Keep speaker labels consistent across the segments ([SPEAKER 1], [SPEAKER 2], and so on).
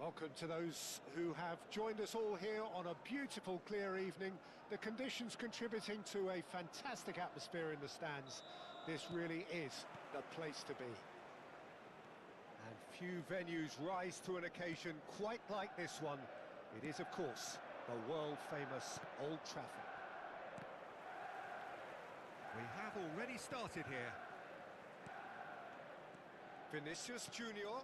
[SPEAKER 1] Welcome to those who have joined us all here on a beautiful, clear evening. The conditions contributing to a fantastic atmosphere in the stands. This really is the place to be. And few venues rise to an occasion quite like this one. It is, of course, the world-famous Old Trafford.
[SPEAKER 2] We have already started here.
[SPEAKER 1] Vinicius Junior.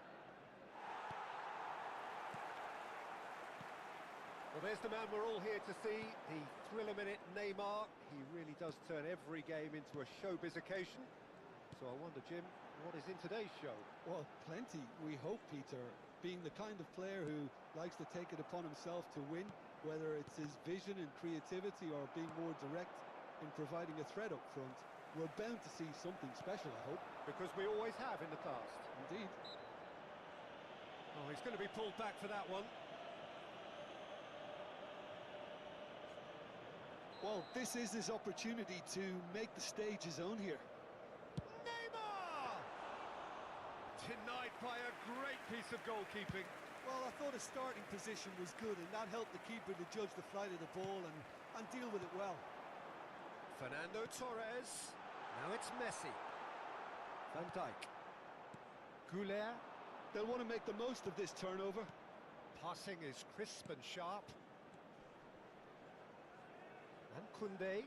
[SPEAKER 1] Well, there's the man we're all here to see, the thriller-minute Neymar. He really does turn every game into a showbiz occasion. So I wonder, Jim, what is in today's show?
[SPEAKER 3] Well, plenty, we hope, Peter. Being the kind of player who likes to take it upon himself to win, whether it's his vision and creativity or being more direct in providing a threat up front, we're bound to see something special, I hope.
[SPEAKER 1] Because we always have in the past.
[SPEAKER 3] Indeed.
[SPEAKER 1] Oh, he's going to be pulled back for that one.
[SPEAKER 3] Well, this is his opportunity to make the stage his own here.
[SPEAKER 1] Neymar! Denied by a great piece of goalkeeping.
[SPEAKER 3] Well, I thought his starting position was good, and that helped the keeper to judge the flight of the ball and deal with it well.
[SPEAKER 1] Fernando Torres. Now it's Messi. Van Dijk. Goulet.
[SPEAKER 3] They'll want to make the most of this turnover.
[SPEAKER 1] Passing is crisp and sharp. And Koundé.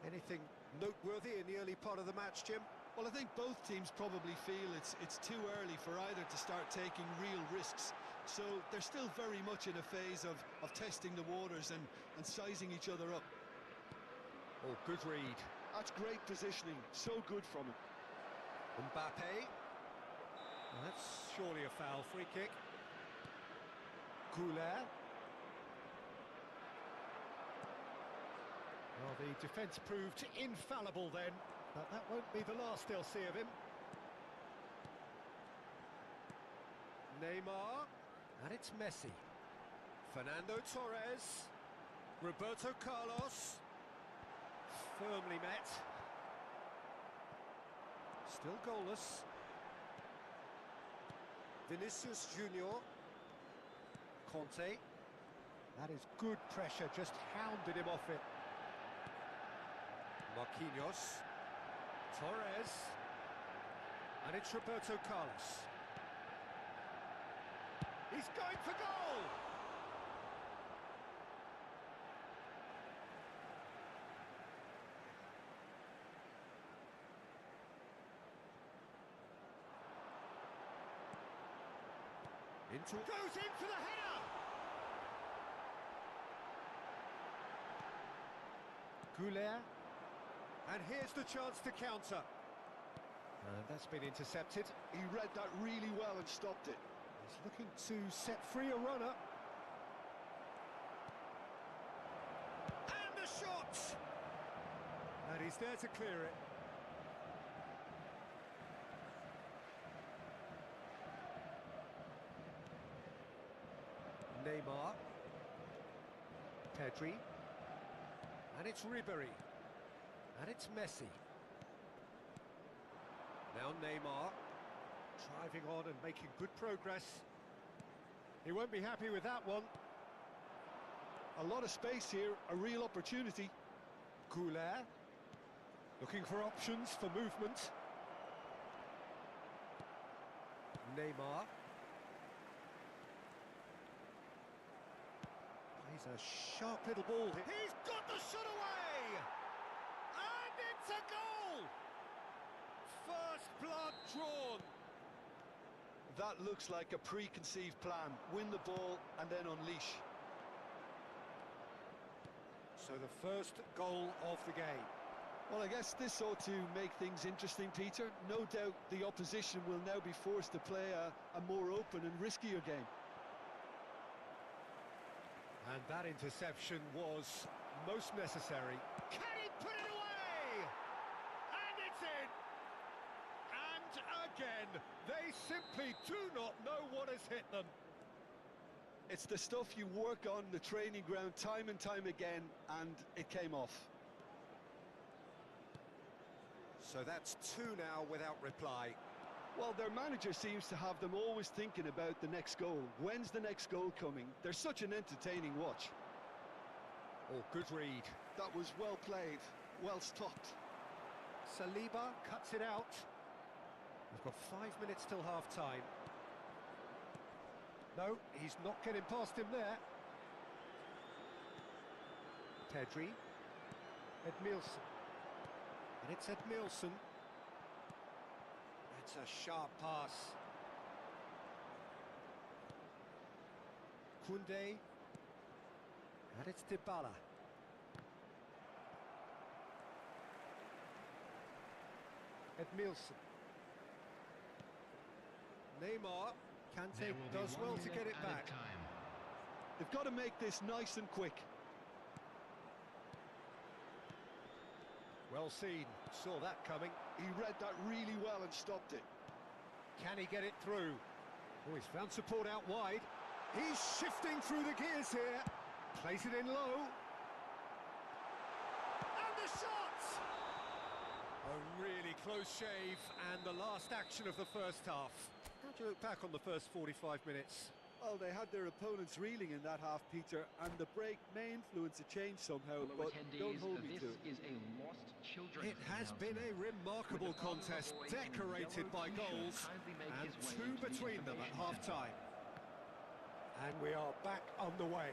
[SPEAKER 1] Anything noteworthy in the early part of the match, Jim?
[SPEAKER 3] Well, I think both teams probably feel it's too early for either to start taking real risks. So they're still very much in a phase of testing the waters and sizing each other up.
[SPEAKER 1] Oh, good read.
[SPEAKER 3] That's great positioning, so good from him.
[SPEAKER 1] Mbappe. Well, that's surely a foul, free kick. Goulet. Well, the defence proved infallible then, but that won't be the last they'll see of him. Neymar, and it's Messi. Fernando Torres. Roberto Carlos. Firmly met. Still goalless. Vinicius Junior. Conte. That is good pressure, just hounded him off it. Marquinhos, Torres, and it's Roberto Carlos. He's going for goal! Goes in for the header! Goulet. And here's the chance to counter. That's been intercepted.
[SPEAKER 3] He read that really well and stopped it.
[SPEAKER 1] He's looking to set free a runner. And the shot! And he's there to clear it. Neymar. Pedri. And it's Ribery. And it's Messi. Now Neymar, driving on and making good progress. He won't be happy with that one.
[SPEAKER 3] A lot of space here, a real opportunity.
[SPEAKER 1] Goulet, looking for options for movement. Neymar. He's a sharp little ball. He's got the shot away! And it's a goal! First blood drawn.
[SPEAKER 3] That looks like a preconceived plan. Win the ball and then unleash.
[SPEAKER 1] So the first goal of the game.
[SPEAKER 3] Well, I guess this ought to make things interesting, Peter. No doubt the opposition will now be forced to play a more open and riskier game.
[SPEAKER 1] And that interception was most necessary. Can he put it away? And it's in! And again, they simply do not know what has hit them.
[SPEAKER 3] It's the stuff you work on the training ground time and time again, and it came off.
[SPEAKER 1] So that's two now without reply.
[SPEAKER 3] Well, their manager seems to have them always thinking about the next goal. When's the next goal coming? They're such an entertaining watch.
[SPEAKER 1] Oh, good read.
[SPEAKER 3] That was well played, well stopped.
[SPEAKER 1] Saliba cuts it out. We've got 5 minutes till half-time. No, he's not getting past him there. Pedri. Edmilson. And it's Edmilson. It's a sharp pass. Koundé. And it's Dybala. Edmilson. Neymar. Kante does well to get it back.
[SPEAKER 3] They've got to make this nice and quick.
[SPEAKER 1] Well seen, saw that coming.
[SPEAKER 3] He read that really well and stopped it.
[SPEAKER 1] Can he get it through? Oh, he's found support out wide. He's shifting through the gears here. Plays it in low. And the shot! A really close shave, and the last action of the first half. How do you look back on the first 45 minutes?
[SPEAKER 3] Well, they had their opponents reeling in that half, Peter, and the break may influence a change somehow, but don't hold me to it.
[SPEAKER 1] It has been a remarkable contest, decorated by goals, and two between them at half-time. And we are back on the way.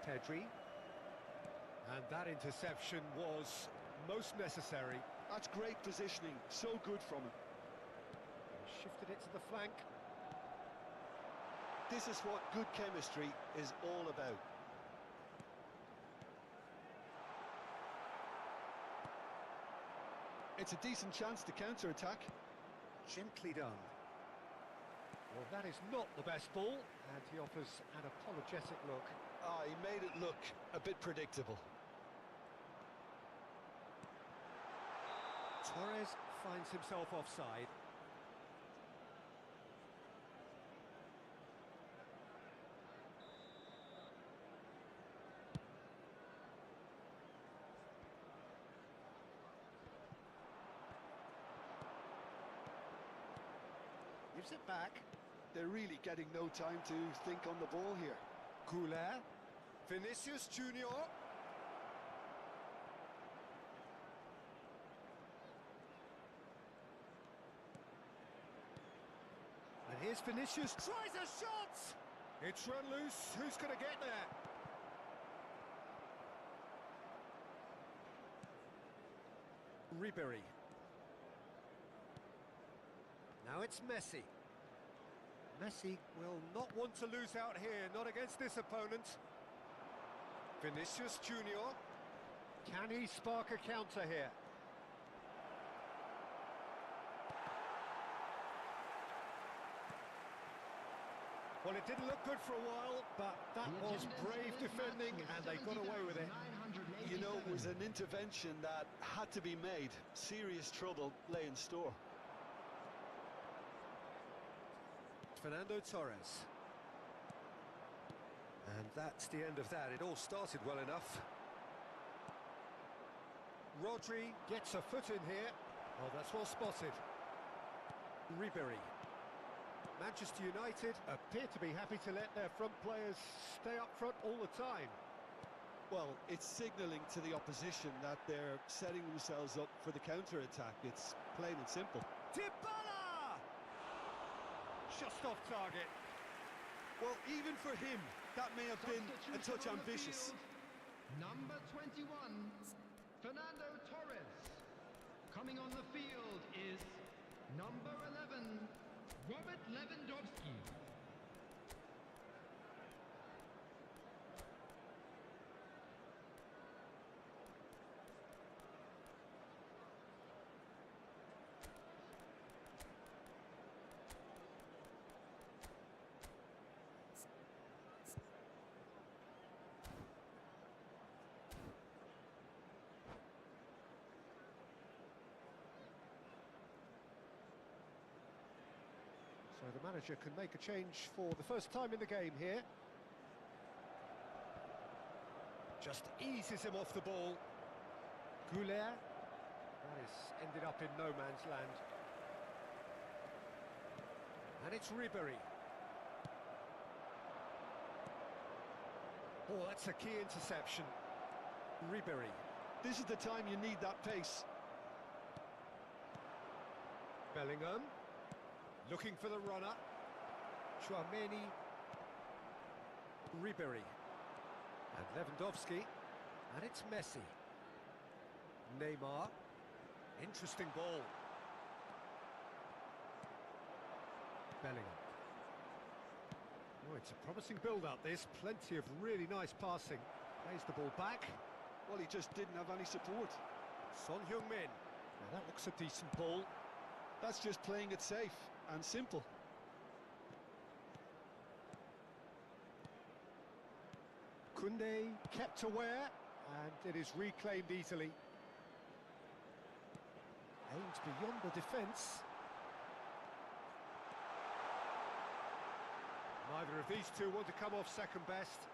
[SPEAKER 1] Pedri. And that interception was most necessary.
[SPEAKER 3] That's great positioning, so good from him.
[SPEAKER 1] Shifted it to the flank.
[SPEAKER 3] This is what good chemistry is all about. It's a decent chance to counter-attack.
[SPEAKER 1] Gently done. Well, that is not the best ball, and he offers an apologetic look.
[SPEAKER 3] Ah, he made it look a bit predictable.
[SPEAKER 1] Torres finds himself offside. Gives it back.
[SPEAKER 3] They're really getting no time to think on the ball here.
[SPEAKER 1] Goulet. Vinicius Junior. And here's Vinicius. Tries a shot! It's run loose. Who's going to get there? Ribery. Now it's Messi. Messi will not want to lose out here, not against this opponent. Vinicius Junior. Can he spark a counter here? Well, it didn't look good for a while, but that was brave defending, and they got away with it.
[SPEAKER 3] You know, it was an intervention that had to be made. Serious trouble lay in store.
[SPEAKER 1] Fernando Torres. And that's the end of that. It all started well enough. Rodri gets a foot in here. Oh, that's well spotted. Ribery. Manchester United appear to be happy to let their front players stay up front all the time.
[SPEAKER 3] Well, it's signalling to the opposition that they're setting themselves up for the counter-attack. It's plain and simple.
[SPEAKER 1] Dybala! Just off target.
[SPEAKER 3] Well, even for him, that may have been a touch ambitious.
[SPEAKER 4] Number 21, Fernando Torres. Coming on the field is number 11, Robert Lewandowski.
[SPEAKER 1] So the manager can make a change for the first time in the game here. Just eases him off the ball. Goulet. That has ended up in no man's land. And it's Ribery. Oh, that's a key interception. Ribery.
[SPEAKER 3] This is the time you need that pace.
[SPEAKER 1] Bellingham. Looking for the runner. Chouameni. Ribery. And Lewandowski. And it's Messi. Neymar. Interesting ball. Bellingham. Oh, it's a promising build-up, this. Plenty of really nice passing. Plays the ball back.
[SPEAKER 3] Well, he just didn't have any support.
[SPEAKER 1] Son Heung-min. Now that looks a decent ball.
[SPEAKER 3] That's just playing it safe and simple.
[SPEAKER 1] Koundé kept aware, and it is reclaimed easily. Aimed beyond the defence. Neither of these two want to come off second best.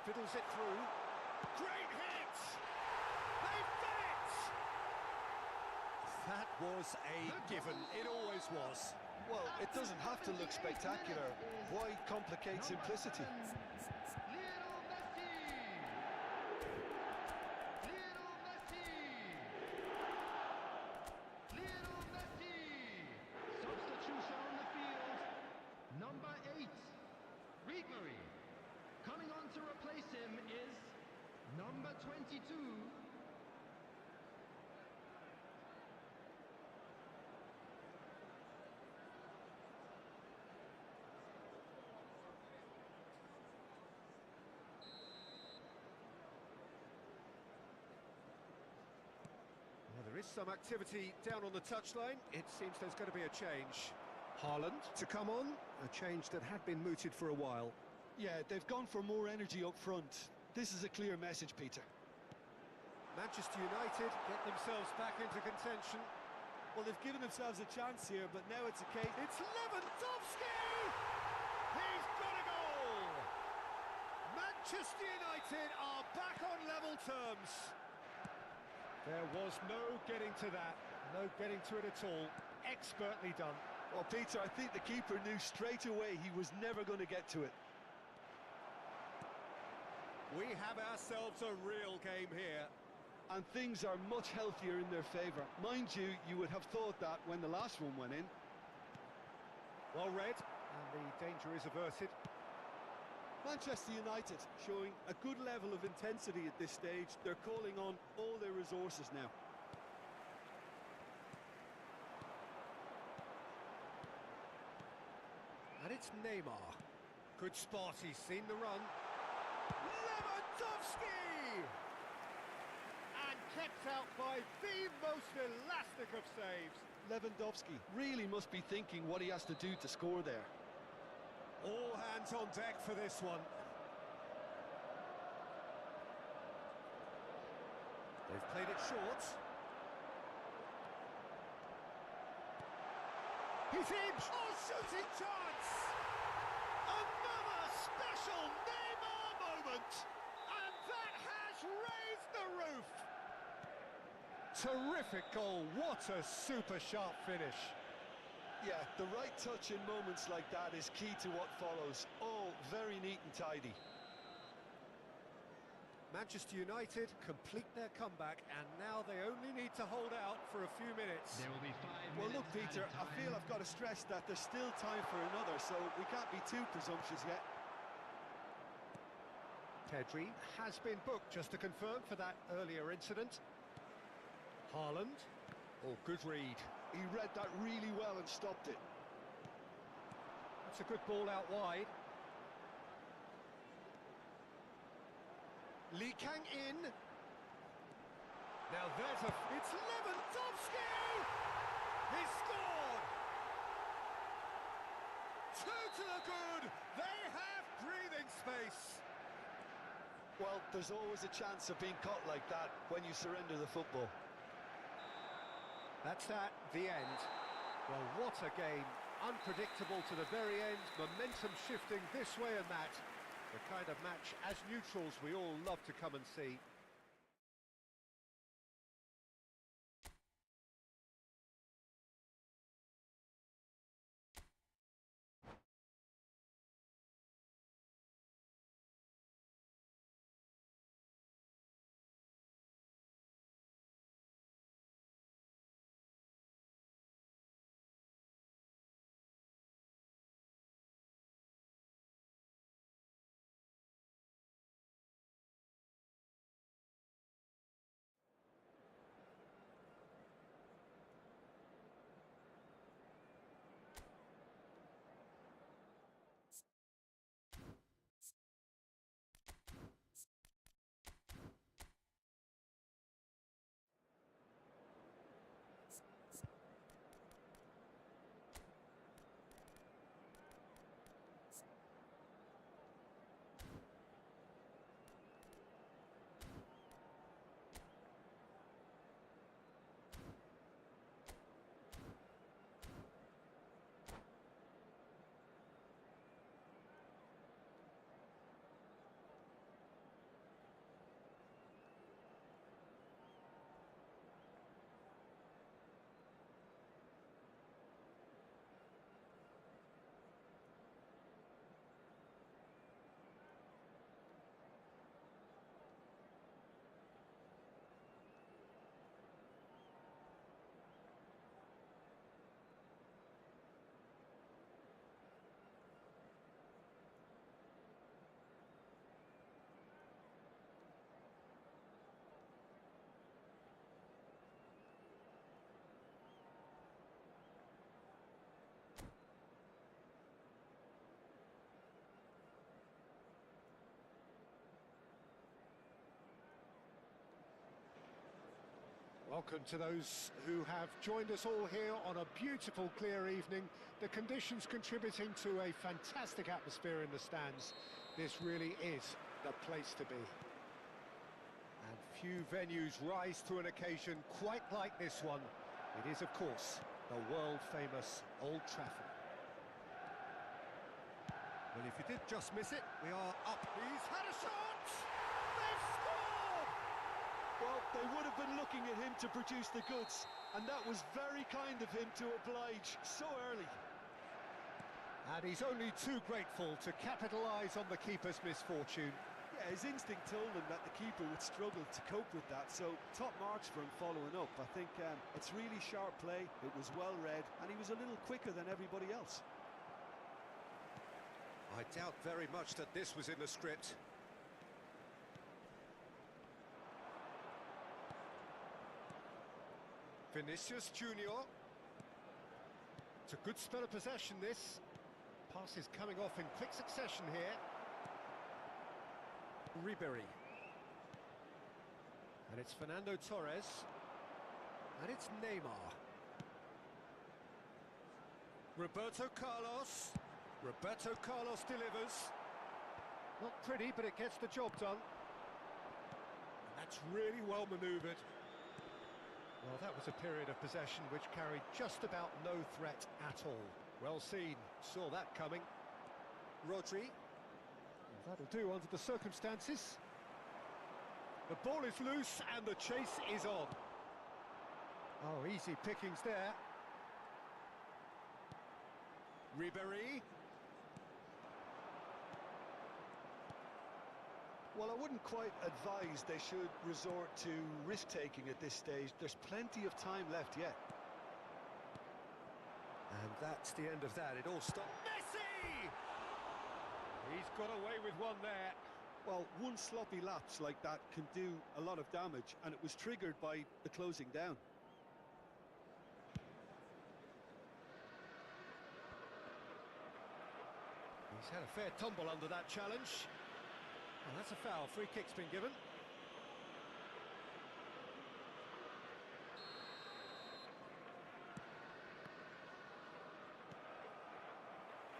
[SPEAKER 1] Fiddles it through. Great hit! They've done it! That was a given. It always was.
[SPEAKER 3] Well, it doesn't have to look spectacular. Why complicate simplicity?
[SPEAKER 4] Lionel Messi! Lionel Messi! Lionel Messi! Substitution on the field. Number 8, Ribery. Coming on to replace him is number 22.
[SPEAKER 1] Well, there is some activity down on the touchline. It seems there's going to be a change. Haaland to come on, a change that had been mooted for a while.
[SPEAKER 3] Yeah, they've gone for more energy up front. This is a clear message, Peter.
[SPEAKER 1] Manchester United get themselves back into contention.
[SPEAKER 3] Well, they've given themselves a chance here, but now it's a case...
[SPEAKER 1] It's Lewandowski! He's got a goal! Manchester United are back on level terms. There was no getting to that, no getting to it at all. Expertly done.
[SPEAKER 3] Well, Peter, I think the keeper knew straight away he was never going to get to it.
[SPEAKER 1] We have ourselves a real game here.
[SPEAKER 3] And things are much healthier in their favour. Mind you, you would have thought that when the last one went in.
[SPEAKER 1] Well read, and the danger is averted.
[SPEAKER 3] Manchester United showing a good level of intensity at this stage. They're calling on all their resources now.
[SPEAKER 1] And it's Neymar. Good spot, he's seen the run. Lewandowski! And kept out by the most elastic of saves.
[SPEAKER 3] Lewandowski really must be thinking what he has to do to score there.
[SPEAKER 1] All hands on deck for this one. They've played it short. He's in! Oh, shooting chance! Another special Neymar moment! And that has raised the roof! Terrific goal, what a super sharp finish.
[SPEAKER 3] Yeah, the right touch in moments like that is key to what follows. All very neat and tidy.
[SPEAKER 1] Manchester United complete their comeback, and now they only need to hold out for a few minutes.
[SPEAKER 4] There will be 5
[SPEAKER 3] Well,
[SPEAKER 4] minutes.
[SPEAKER 3] look, Peter, I feel I've got to stress that there's still time for another, so we can't be too presumptuous yet.
[SPEAKER 1] Pedri has been booked, just to confirm, for that earlier incident. Haaland. Oh, good read.
[SPEAKER 3] He read that really well and stopped it.
[SPEAKER 1] That's a good ball out wide. Lee Kang in. Now there's a... It's Lewandowski! He scored! 2 to the good! They have breathing space!
[SPEAKER 3] Well, there's always a chance of being caught like that when you surrender the football.
[SPEAKER 1] That's that, the end. Well, what a game. Unpredictable to the very end, momentum shifting this way and that. The kind of match, as neutrals, we all love to come and see. Welcome to those who have joined us all here on a beautiful, clear evening. The conditions contributing to a fantastic atmosphere in the stands. This really is the place to be. And few venues rise to an occasion quite like this one. It is, of course, the world-famous Old Trafford.
[SPEAKER 2] Well, if you did just miss it, we are up.
[SPEAKER 1] He's had a shot! They've scored!
[SPEAKER 3] Well, they would have been looking at him to produce the goods, and that was very kind of him to oblige so early.
[SPEAKER 1] And he's only too grateful to capitalise on the keeper's misfortune.
[SPEAKER 3] Yeah, his instinct told him that the keeper would struggle to cope with that, so top marks for him following up. I think it's really sharp play, it was well read, and he was a little quicker than everybody else.
[SPEAKER 2] I doubt very much that this was in the script.
[SPEAKER 1] Vinicius Junior. It's a good spell of possession, this. Pass is coming off in quick succession here. Ribery. And it's Fernando Torres. And it's Neymar. Roberto Carlos. Roberto Carlos delivers. Not pretty, but it gets the job done. And that's really well manoeuvred. Well, that was a period of possession which carried just about no threat at all. Well seen, saw that coming. Rodri. Well, that'll do under the circumstances. The ball is loose and the chase is on. Oh, easy pickings there. Ribery.
[SPEAKER 3] Well, I wouldn't quite advise they should resort to risk-taking at this stage. There's plenty of time left yet.
[SPEAKER 1] And that's the end of that. It all stopped. Messi! He's got away with one there.
[SPEAKER 3] Well, one sloppy lapse like that can do a lot of damage, and it was triggered by the closing down.
[SPEAKER 1] He's had a fair tumble under that challenge. And that's a foul. Free kick's been given.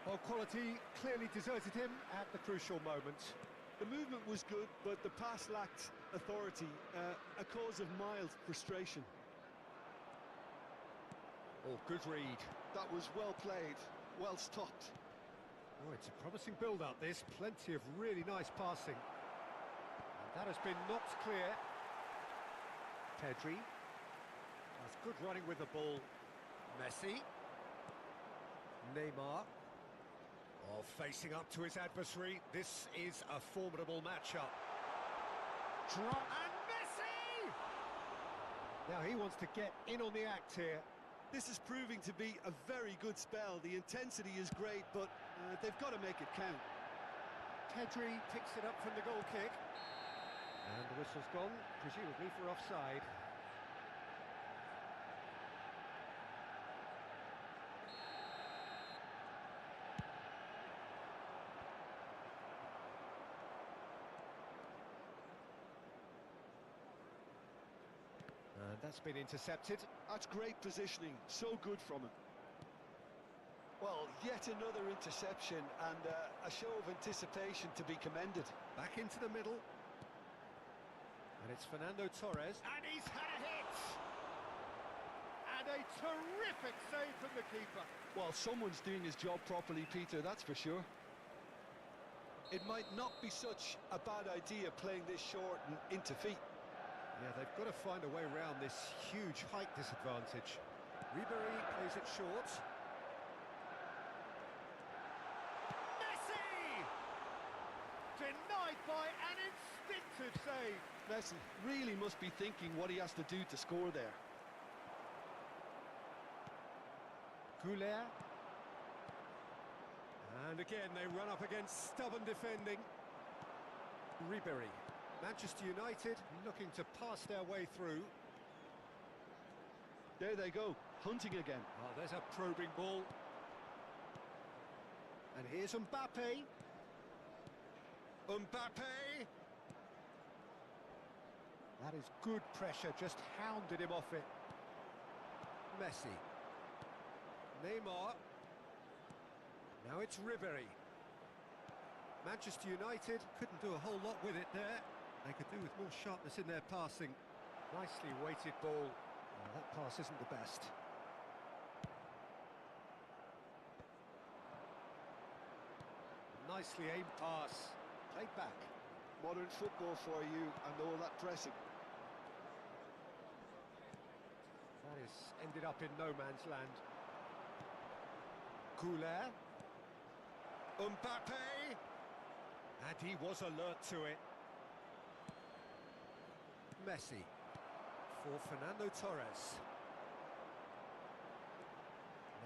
[SPEAKER 1] Well, quality clearly deserted him at the crucial moment.
[SPEAKER 3] The movement was good, but the pass lacked authority, a cause of mild frustration.
[SPEAKER 1] Oh, good read.
[SPEAKER 3] That was well played, well stopped.
[SPEAKER 1] Oh, it's a promising build-up, this. Plenty of really nice passing. And that has been knocked clear. Pedri. That's good running with the ball. Messi. Neymar. Oh, facing up to his adversary. This is a formidable matchup. Drop and Messi! Now he wants to get in on the act here.
[SPEAKER 3] This is proving to be a very good spell. The intensity is great, but they've got to make it count.
[SPEAKER 1] Pedri picks it up from the goal kick. And the whistle's gone, presumably for offside. And that's been intercepted.
[SPEAKER 3] That's great positioning, so good from him. Well, yet another interception and a show of anticipation to be commended.
[SPEAKER 1] Back into the middle. And it's Fernando Torres. And he's had a hit! And a terrific save from the keeper.
[SPEAKER 3] Well, someone's doing his job properly, Peter, that's for sure. It might not be such a bad idea playing this short and into feet.
[SPEAKER 1] Yeah, they've got to find a way around this huge height disadvantage. Ribery plays it short. Messi! Denied by an instinctive save.
[SPEAKER 3] Messi really must be thinking what he has to do to score there.
[SPEAKER 1] Goulet. And again, they run up against stubborn defending. Ribery. Manchester United looking to pass their way through.
[SPEAKER 3] There they go, hunting again.
[SPEAKER 1] Oh, there's a probing ball. And here's Mbappe. Mbappe. That is good pressure, just hounded him off it.
[SPEAKER 2] Messi. Neymar. Now it's Ribery. Manchester United couldn't do a whole lot with it there. They could do with more sharpness in their passing.
[SPEAKER 1] Nicely weighted ball. Oh, that pass isn't the best. Nicely aimed pass. Played back.
[SPEAKER 3] Modern football for you and all that pressing.
[SPEAKER 1] That has ended up in no man's land. Goulet.
[SPEAKER 2] Mbappe! And he was alert to it. Messi. For Fernando Torres.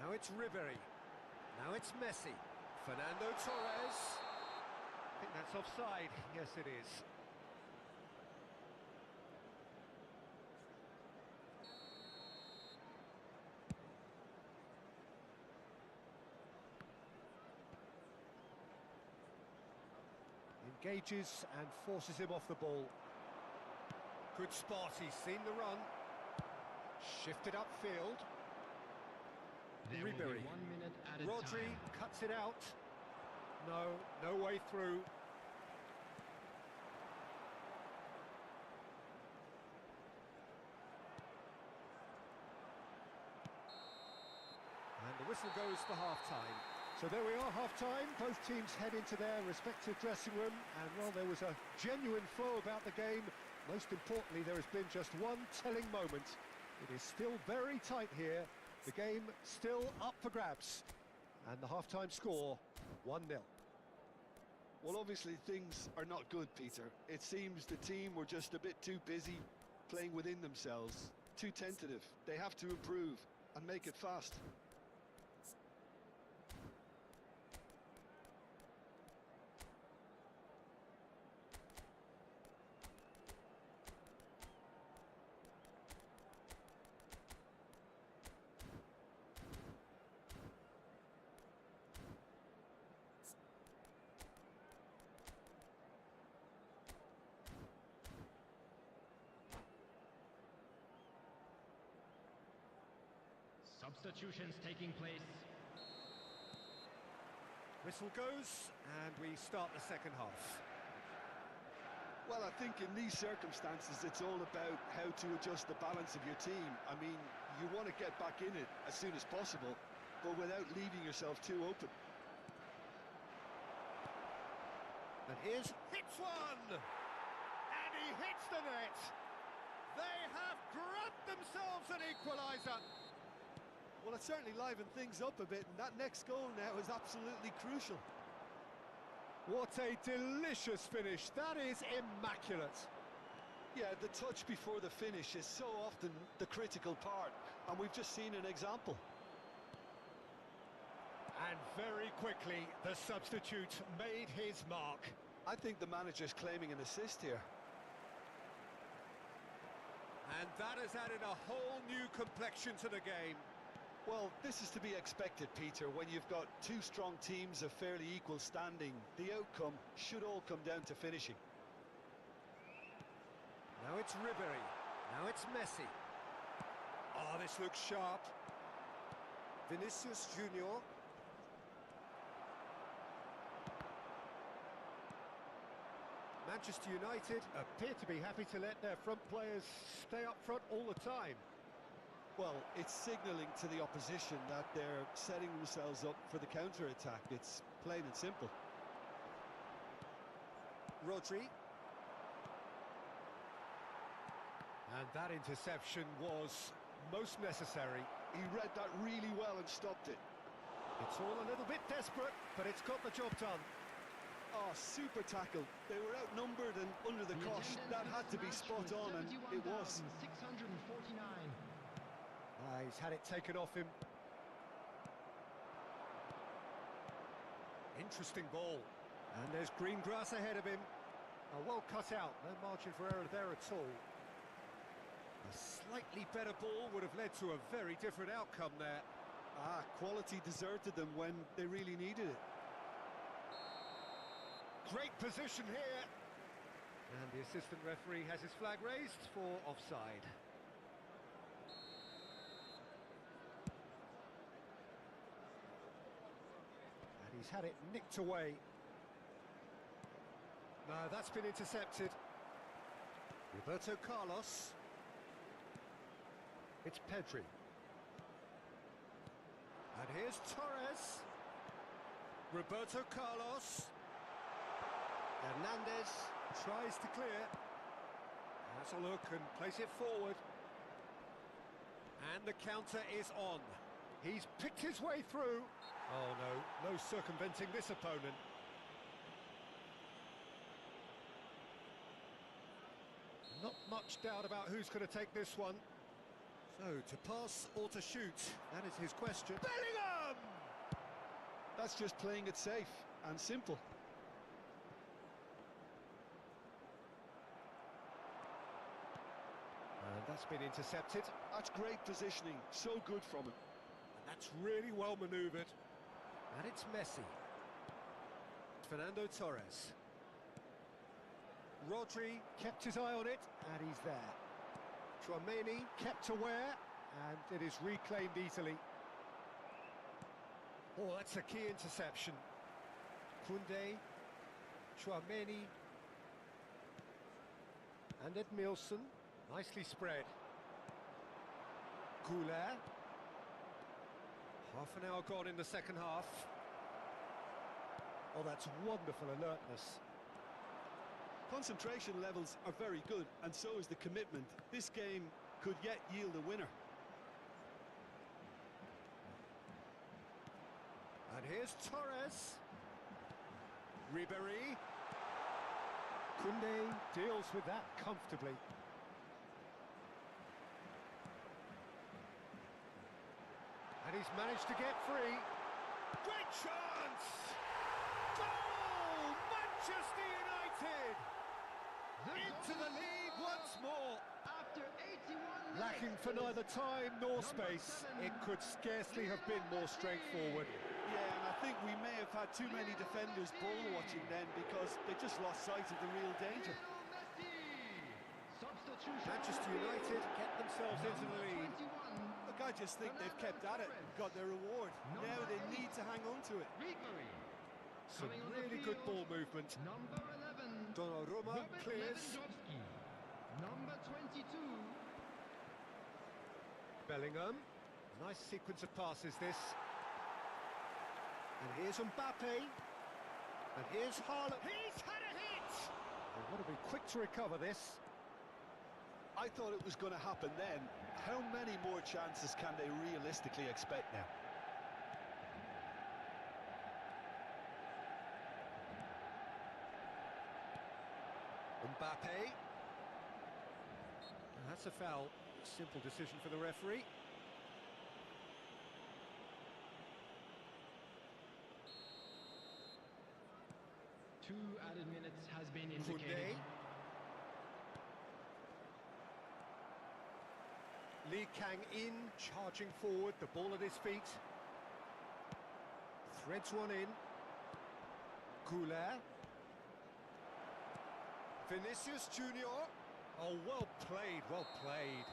[SPEAKER 2] Now it's Ribery. Now it's Messi. Fernando Torres.
[SPEAKER 1] I think that's offside. Yes, it is. Engages and forces him off the ball.
[SPEAKER 2] Good spot, he's seen the run.
[SPEAKER 1] Shifted upfield.
[SPEAKER 4] There will be
[SPEAKER 2] Ribery.
[SPEAKER 4] 1 minute added
[SPEAKER 1] Rodri
[SPEAKER 4] time.
[SPEAKER 1] cuts it out. No way through.
[SPEAKER 2] And the whistle goes for half-time.
[SPEAKER 1] So there we are, half-time. Both teams head into their respective dressing room, and while there was a genuine flow about the game, most importantly, there has been just one telling moment. It is still very tight here. The game still up for grabs. And the half-time score, 1-0.
[SPEAKER 3] Well, obviously things are not good, Peter. It seems the team were just a bit too busy playing within themselves, too tentative. They have to improve and make it fast.
[SPEAKER 4] Substitutions taking place.
[SPEAKER 2] Whistle goes, and we start the second half.
[SPEAKER 3] Well, I think in these circumstances, it's all about how to adjust the balance of your team. I mean, you want to get back in it as soon as possible, but without leaving yourself too open.
[SPEAKER 2] And here's hits one! And he hits the net! They have grabbed themselves an equaliser!
[SPEAKER 3] Well, it certainly livened things up a bit, and that next goal now is absolutely crucial.
[SPEAKER 1] What a delicious finish. That is immaculate.
[SPEAKER 3] Yeah, the touch before the finish is so often the critical part, and we've just seen an example.
[SPEAKER 1] And very quickly, the substitute made his mark.
[SPEAKER 3] I think the manager's claiming an assist here.
[SPEAKER 2] And that has added a whole new complexion to the game.
[SPEAKER 3] Well, this is to be expected, Peter. When you've got two strong teams of fairly equal standing, the outcome should all come down to finishing.
[SPEAKER 2] Now it's Ribery. Now it's Messi. Oh, this looks sharp. Vinicius Junior.
[SPEAKER 1] Manchester United appear to be happy to let their front players stay up front all the time.
[SPEAKER 3] Well, it's signalling to the opposition that they're setting themselves up for the counter-attack. It's plain and simple.
[SPEAKER 2] Rodri.
[SPEAKER 1] And that interception was most necessary.
[SPEAKER 3] He read that really well and stopped it.
[SPEAKER 1] It's all a little bit desperate, but it's got the job done.
[SPEAKER 3] Oh, super tackle. They were outnumbered and under the cosh. That had to be spot on, and it was.
[SPEAKER 4] 649.
[SPEAKER 1] He's had it taken off him.
[SPEAKER 2] Interesting ball.
[SPEAKER 1] And there's green grass ahead of him. Well cut out, no margin for error there at all.
[SPEAKER 2] A slightly better ball would have led to a very different outcome there.
[SPEAKER 3] Quality deserted them when they really needed it.
[SPEAKER 1] Great position here.
[SPEAKER 2] And the assistant referee has his flag raised for offside. And he's had it nicked away. No, that's been intercepted. Roberto Carlos. It's Pedri. And here's Torres. Roberto Carlos. Hernandez tries to clear. Has a look and plays it forward. And the counter is on. He's picked his way through. Oh no, no circumventing this opponent. Not much doubt about who's going to take this one. So, to pass or to shoot, that is his question. Bellingham!
[SPEAKER 3] That's just playing it safe and simple.
[SPEAKER 2] And that's been intercepted.
[SPEAKER 3] That's great positioning, so good from him.
[SPEAKER 2] And that's really well manoeuvred. And it's Messi. Fernando Torres. Rodri kept his eye on it, and he's there. Tchouaméni kept aware, and it is reclaimed easily. Oh, that's a key interception. Koundé, Tchouaméni, and Edmilson, nicely spread. Goulet. Half an hour gone in the second half. Oh, that's wonderful alertness.
[SPEAKER 3] Concentration levels are very good, and so is the commitment. This game could yet yield a winner.
[SPEAKER 2] And here's Torres. Ribéry. Koundé deals with that comfortably. And he's managed to get free. Great chance! Goal! Manchester United! Into the lead once more.
[SPEAKER 4] After 81
[SPEAKER 2] Lacking for neither time nor space, it could scarcely have been more straightforward.
[SPEAKER 3] Yeah, and I think we may have had too many defenders ball watching then, because they just lost sight of the real danger.
[SPEAKER 2] Manchester United get themselves into the lead.
[SPEAKER 3] Look, I just think they've kept at it and got their reward. Now they need to hang on to it.
[SPEAKER 2] Some really good ball movement.
[SPEAKER 4] Number 11.
[SPEAKER 2] Donnarumma
[SPEAKER 4] Robert
[SPEAKER 2] clears.
[SPEAKER 4] Lewandowski. Number 22.
[SPEAKER 2] Bellingham. Nice sequence of passes this. And here's Mbappe. And here's Haaland. He's had a hit! They want to be quick to recover this.
[SPEAKER 3] I thought it was going to happen then. How many more chances can they realistically expect now?
[SPEAKER 2] Mbappe. And that's a foul. Simple decision for the referee.
[SPEAKER 4] Two added minutes has been indicated.
[SPEAKER 2] Koundé. Lee Kang in, charging forward, the ball at his feet. Threads one in. Goulet. Vinicius Junior. Oh, well played, well played.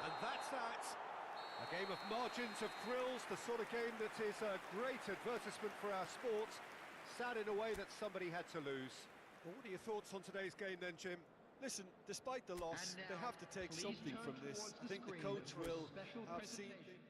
[SPEAKER 2] And that's that. A game of margins, of thrills, the sort of game that is a great advertisement for our sport. Sad in a way that somebody had to lose. Well, what are your thoughts on today's game then, Jim?
[SPEAKER 3] Listen, despite the loss,
[SPEAKER 4] And
[SPEAKER 3] they
[SPEAKER 4] now,
[SPEAKER 3] have to take
[SPEAKER 4] please
[SPEAKER 3] something
[SPEAKER 4] turn
[SPEAKER 3] from this.
[SPEAKER 4] towards
[SPEAKER 3] I think the
[SPEAKER 4] screen
[SPEAKER 3] coach
[SPEAKER 4] for a
[SPEAKER 3] will
[SPEAKER 4] special
[SPEAKER 3] have seen
[SPEAKER 4] presentation.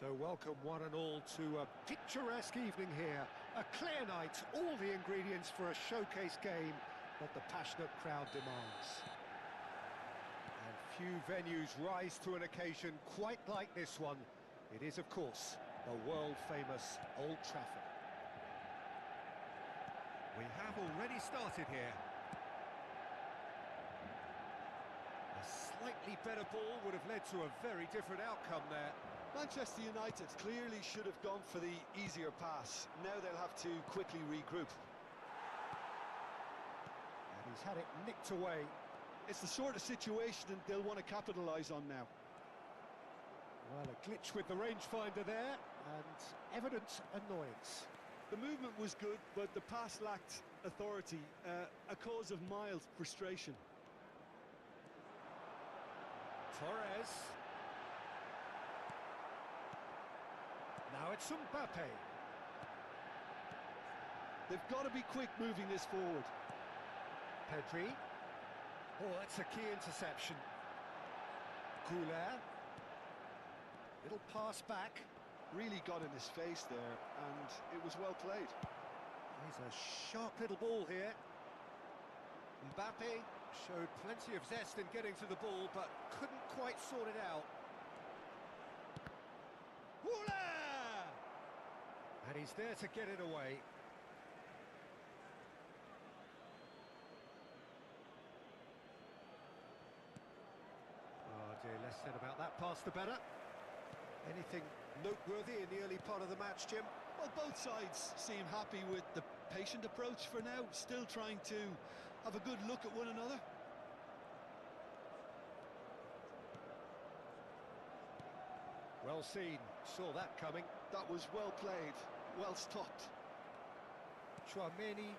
[SPEAKER 1] So welcome one and all to a picturesque evening here. A clear night, all the ingredients for a showcase game that the passionate crowd demands. And few venues rise to an occasion quite like this one. It is, of course, the world-famous Old Trafford.
[SPEAKER 2] We have already started here. A slightly better ball would have led to a very different outcome there.
[SPEAKER 3] Manchester United clearly should have gone for the easier pass. Now they'll have to quickly regroup.
[SPEAKER 1] And he's had it nicked away.
[SPEAKER 3] It's the sort of situation they'll want to capitalise on now.
[SPEAKER 1] Well, a glitch with the rangefinder there, and evident annoyance.
[SPEAKER 3] The movement was good, but the pass lacked authority, a cause of mild frustration.
[SPEAKER 2] Torres.
[SPEAKER 1] Now it's Mbappe.
[SPEAKER 3] They've got to be quick moving this forward.
[SPEAKER 1] Pedri. Oh, that's a key interception. Goulet. Little pass back.
[SPEAKER 3] Really got in his face there, and it was well played.
[SPEAKER 1] Here's a sharp little ball here.
[SPEAKER 2] Mbappe showed plenty of zest in getting to the ball, but couldn't quite sort it out.
[SPEAKER 1] And he's there to get it away. Oh dear, less said about that pass the better. Anything noteworthy in the early part of the match, Jim?
[SPEAKER 3] Well, both sides seem happy with the patient approach for now, still trying to have a good look at one another.
[SPEAKER 1] Well seen, saw that coming.
[SPEAKER 3] That was well played, well stopped.
[SPEAKER 1] Chouameni.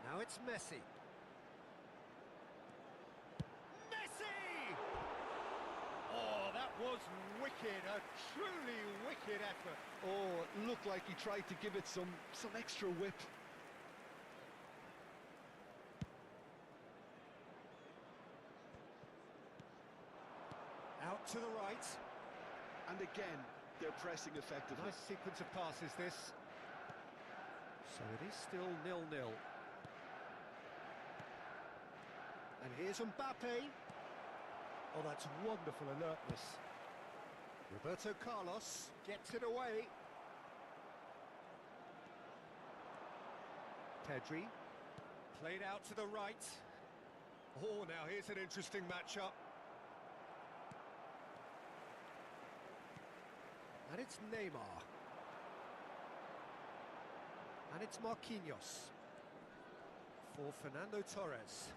[SPEAKER 2] Now it's Messi. Messi!
[SPEAKER 1] Oh, that was wicked, a truly wicked effort.
[SPEAKER 3] Oh, it looked like he tried to give it some extra whip.
[SPEAKER 2] Out to the right.
[SPEAKER 3] And again, they're pressing effectively.
[SPEAKER 1] Nice sequence of passes, this. So it is still 0-0. And here's Mbappe. Oh, that's wonderful alertness. Roberto Carlos gets it away. Pedri.
[SPEAKER 2] Played out to the right.
[SPEAKER 1] Oh, now here's an interesting matchup. And it's Neymar. And it's Marquinhos. For Fernando Torres.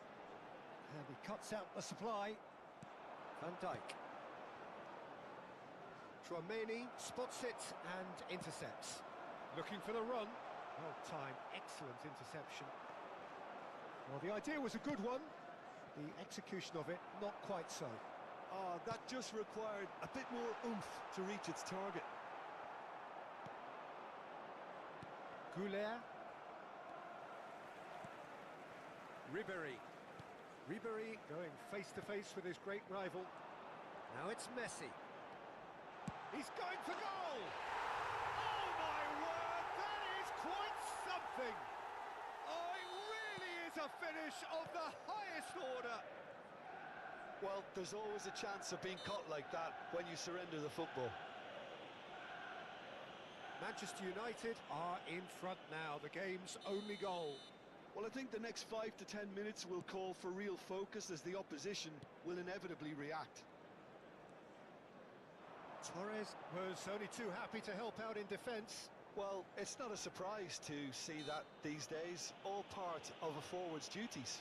[SPEAKER 1] And he cuts out the supply. Van Dijk. Chouameni spots it and intercepts. Looking for the run. Well timed, excellent interception. Well, the idea was a good one. The execution of it, not quite so.
[SPEAKER 3] Oh, that just required a bit more oomph to reach its target.
[SPEAKER 1] Goulet.
[SPEAKER 2] Ribéry.
[SPEAKER 1] Ribéry going face-to-face with his great rival.
[SPEAKER 2] Now it's Messi.
[SPEAKER 1] He's going for goal! Oh my word, that is quite something! Oh, it really is a finish of the highest order!
[SPEAKER 3] Well, there's always a chance of being caught like that when you surrender the football.
[SPEAKER 1] Manchester United are in front now, the game's only goal.
[SPEAKER 3] Well, I think the next 5 to 10 minutes will call for real focus as the opposition will inevitably react.
[SPEAKER 1] Torres was only too happy to help out in defence.
[SPEAKER 3] Well, it's not a surprise to see that these days, all part of a forward's duties.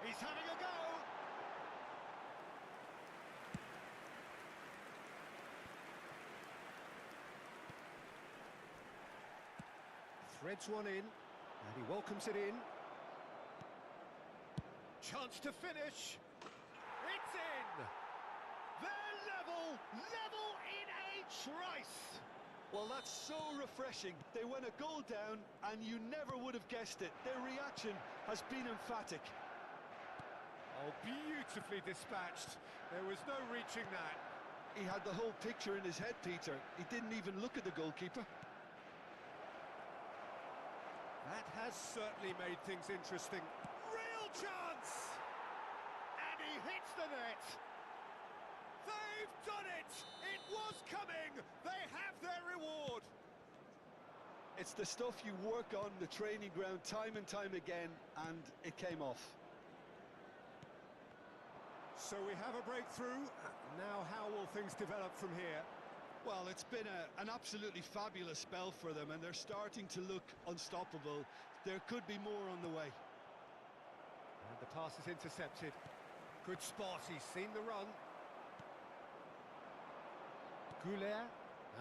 [SPEAKER 1] He's having a go! Threads one in, and he welcomes it in. Chance to finish. It's in! Rice!
[SPEAKER 3] Well, that's so refreshing. They went a goal down, and you never would have guessed it. Their reaction has been emphatic.
[SPEAKER 1] Oh, beautifully dispatched. There was no reaching that.
[SPEAKER 3] He had the whole picture in his head, Peter. He didn't even look at the goalkeeper.
[SPEAKER 1] That has certainly made things interesting. Real chance! And he hits the net. They've done it! It was coming! They have their reward!
[SPEAKER 3] It's the stuff you work on the training ground time and time again, and it came off.
[SPEAKER 1] So we have a breakthrough. Now how will things develop from here?
[SPEAKER 3] Well, it's been an absolutely fabulous spell for them, and they're starting to look unstoppable. There could be more on the way.
[SPEAKER 1] And the pass is intercepted. Good spot, he's seen the run. Goulet,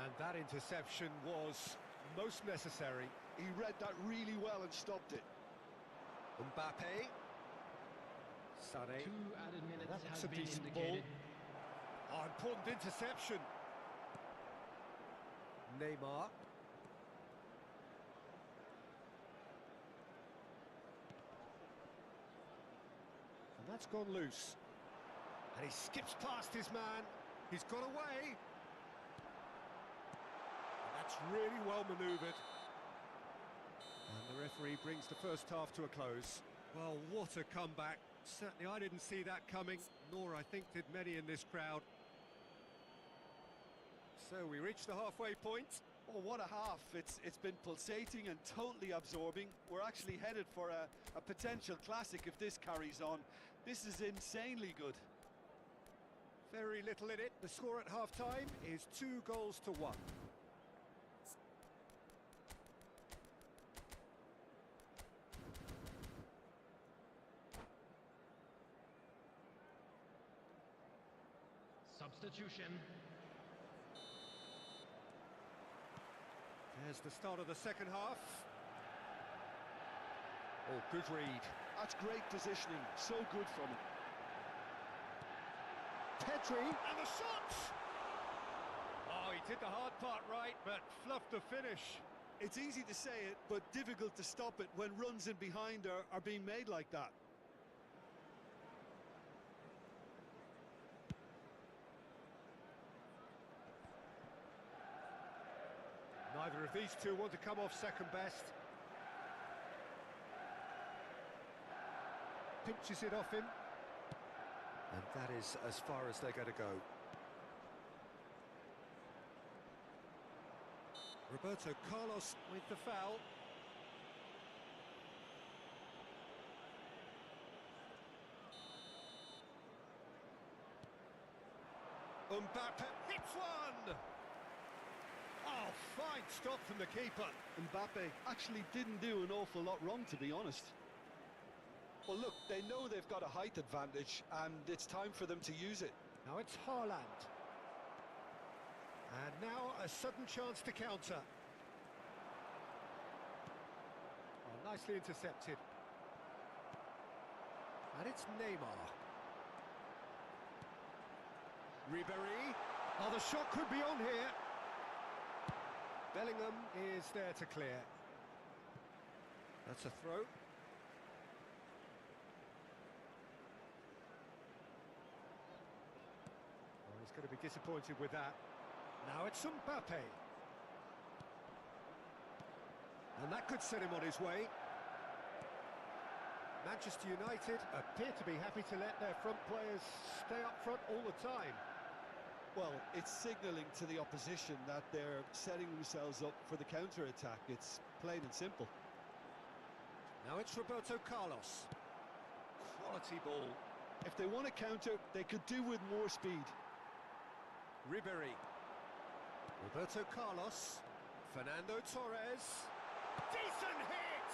[SPEAKER 1] and that interception was most necessary.
[SPEAKER 3] He read that really well and stopped it.
[SPEAKER 1] Mbappe. Sané.
[SPEAKER 4] 2 added minutes
[SPEAKER 1] That's
[SPEAKER 4] has
[SPEAKER 1] a
[SPEAKER 4] been
[SPEAKER 1] decent
[SPEAKER 4] indicated.
[SPEAKER 1] ball. Oh, important interception. Neymar. And that's gone loose. And he skips past his man. He's got away. And that's really well manoeuvred. And the referee brings the first half to a close. Well, what a comeback. Certainly I didn't see that coming, nor I think did many in this crowd. So we reach the halfway point.
[SPEAKER 3] Oh, what a half. It's been pulsating and totally absorbing. We're actually headed for a potential classic if this carries on. This is insanely good.
[SPEAKER 1] Very little in it. The score at half-time is 2-1.
[SPEAKER 4] Substitution.
[SPEAKER 1] There's the start of the second half. Oh, good read.
[SPEAKER 3] That's great positioning. So good from him.
[SPEAKER 1] Pedri, and the shot! Oh, he did the hard part right, but fluffed the finish.
[SPEAKER 3] It's easy to say it, but difficult to stop it when runs in behind are being made like that.
[SPEAKER 1] Neither of these two want to come off second best. Pinches it off him. And that is as far as they're going to go. Roberto Carlos with the foul. Mbappe hits one! Oh, fine stop from the keeper.
[SPEAKER 3] Mbappe actually didn't do an awful lot wrong, to be honest. Well, look, they know they've got a height advantage, and it's time for them to use it.
[SPEAKER 1] Now it's Haaland. And now a sudden chance to counter. Oh, nicely intercepted. And it's Neymar. Ribéry. Oh, the shot could be on here. Bellingham is there to clear. That's a throw. Oh, he's going to be disappointed with that. Now it's Mbappe. And that could set him on his way. Manchester United appear to be happy to let their front players stay up front all the time.
[SPEAKER 3] Well, it's signalling to the opposition that they're setting themselves up for the counter-attack. It's plain and simple.
[SPEAKER 1] Now it's Roberto Carlos. Quality ball.
[SPEAKER 3] If they want to counter, they could do with more speed.
[SPEAKER 1] Ribéry. Roberto Carlos. Fernando Torres. Decent hit!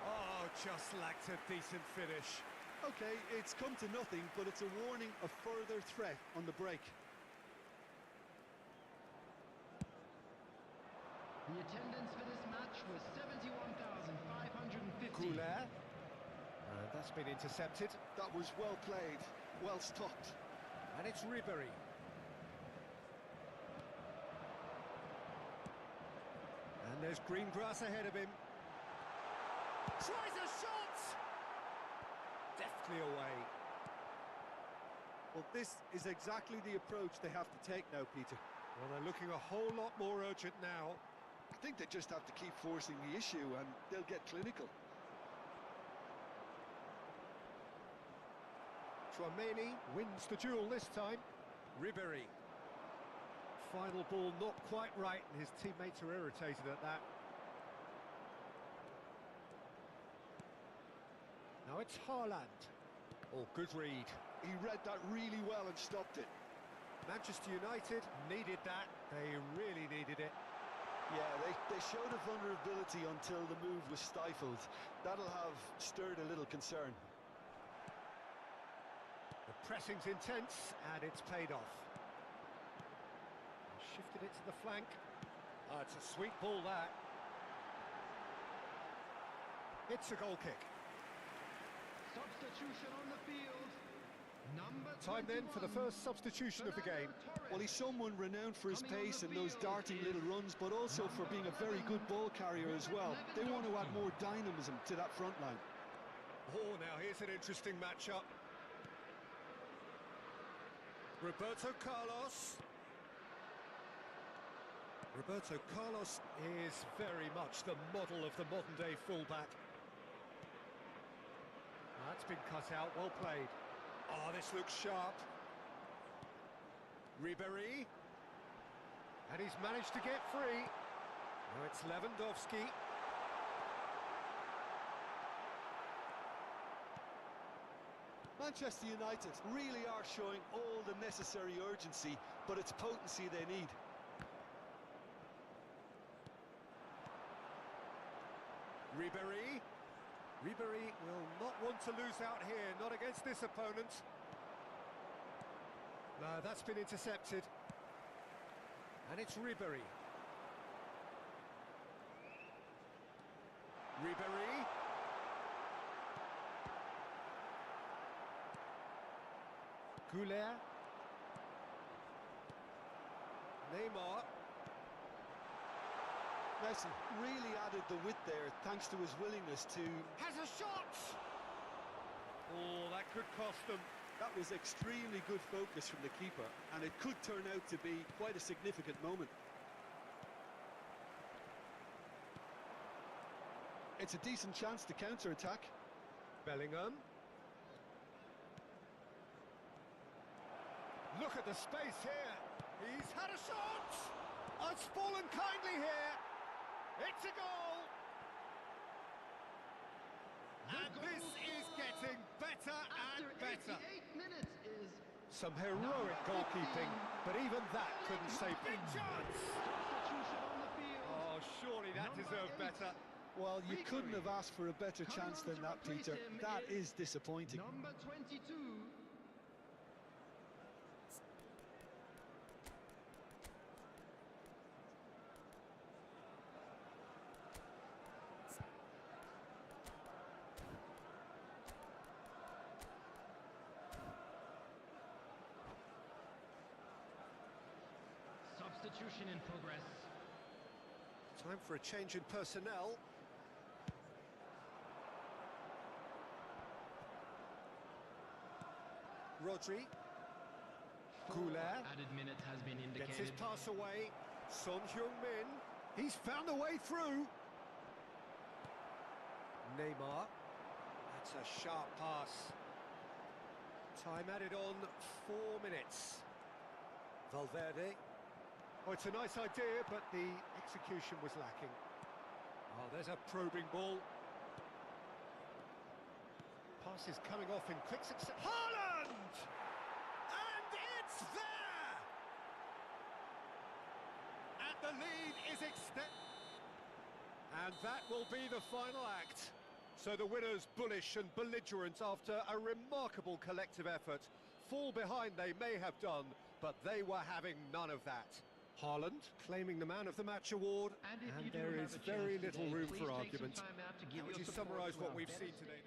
[SPEAKER 1] Oh, just lacked a decent finish.
[SPEAKER 3] Okay, it's come to nothing, but it's a warning of further threat on the break.
[SPEAKER 4] The attendance for this match was 71,550.
[SPEAKER 1] Goulet. And that's been intercepted.
[SPEAKER 3] That was well played, well stopped.
[SPEAKER 1] And it's Ribéry.
[SPEAKER 2] And there's green grass ahead of him. Tries a shot! Deftly away.
[SPEAKER 3] Well, this is exactly the approach they have to take now, Peter.
[SPEAKER 2] Well, they're looking a whole lot more urgent now.
[SPEAKER 3] I think they just have to keep forcing the issue and they'll get clinical.
[SPEAKER 2] Chouameni wins the duel this time. Ribéry. Final ball not quite right, and his teammates are irritated at that. Now it's Haaland. Oh, good read.
[SPEAKER 3] He read that really well and stopped it.
[SPEAKER 2] Manchester United needed that. They really needed it.
[SPEAKER 3] Yeah, they showed a vulnerability until the move was stifled. That'll have stirred a little concern.
[SPEAKER 2] The pressing's intense, and it's paid off. Shifted it to the flank. It's a sweet ball, that. It's a goal kick.
[SPEAKER 4] Substitution on the field. Number
[SPEAKER 2] Time then for the
[SPEAKER 4] 21,
[SPEAKER 2] first substitution of the game.
[SPEAKER 3] Well, he's someone renowned for his pace and those darting little runs, but also for being a very good ball carrier as well. They want to add more dynamism to that front line.
[SPEAKER 2] Oh, now here's an interesting matchup. Roberto Carlos. Roberto Carlos is very much the model of the modern-day fullback. That's been cut out, well played. Oh, this looks sharp. Ribéry. And he's managed to get free. Now it's Lewandowski.
[SPEAKER 3] Manchester United really are showing all the necessary urgency, but it's potency they need.
[SPEAKER 2] Ribéry. Ribéry will not want to lose out here, not against this opponent. No, that's been intercepted. And it's Ribéry. Ribéry. Goulet. Neymar.
[SPEAKER 3] Messi really added the width there thanks to his willingness to...
[SPEAKER 2] Has a shot! Oh, that could cost them.
[SPEAKER 3] That was extremely good focus from the keeper, and it could turn out to be quite a significant moment. It's a decent chance to counter-attack.
[SPEAKER 2] Bellingham. Look at the space here. He's had a shot! Oh, it's fallen kindly here. It's a goal! And this is getting better and better.
[SPEAKER 4] Minutes is
[SPEAKER 2] Some heroic goalkeeping, but even that couldn't save big chance.
[SPEAKER 4] substitution on the field.
[SPEAKER 2] Oh, surely that deserved better.
[SPEAKER 3] Well, you couldn't have asked for a better chance than that, Peter. That is disappointing.
[SPEAKER 4] Number 22. Substitution in progress.
[SPEAKER 2] Time for a change in personnel. Rodri. Goulet.
[SPEAKER 4] Added minute has been
[SPEAKER 2] Gets his
[SPEAKER 4] indicated.
[SPEAKER 2] pass away. Son Heung-min. He's found a way through. Neymar. That's a sharp pass. Time added on 4 minutes. Valverde. Oh, it's a nice idea, but the execution was lacking. Oh, there's a probing ball. Pass is coming off in quick succession. Haaland! And it's there! And the lead is extended. And that will be the final act. So the winners, bullish and belligerent after a remarkable collective effort. Fall behind they may have done, but they were having none of that. Haaland claiming the Man of the Match award,
[SPEAKER 4] And if
[SPEAKER 2] and
[SPEAKER 4] you do
[SPEAKER 2] there
[SPEAKER 4] have
[SPEAKER 2] is
[SPEAKER 4] a chance
[SPEAKER 2] very
[SPEAKER 4] today,
[SPEAKER 2] little room
[SPEAKER 4] please
[SPEAKER 2] for
[SPEAKER 4] take some
[SPEAKER 2] argument.
[SPEAKER 4] time out to give
[SPEAKER 2] How would
[SPEAKER 4] your
[SPEAKER 2] you
[SPEAKER 4] support
[SPEAKER 2] summarise
[SPEAKER 4] to
[SPEAKER 2] what
[SPEAKER 4] our
[SPEAKER 2] we've
[SPEAKER 4] better
[SPEAKER 2] seen today?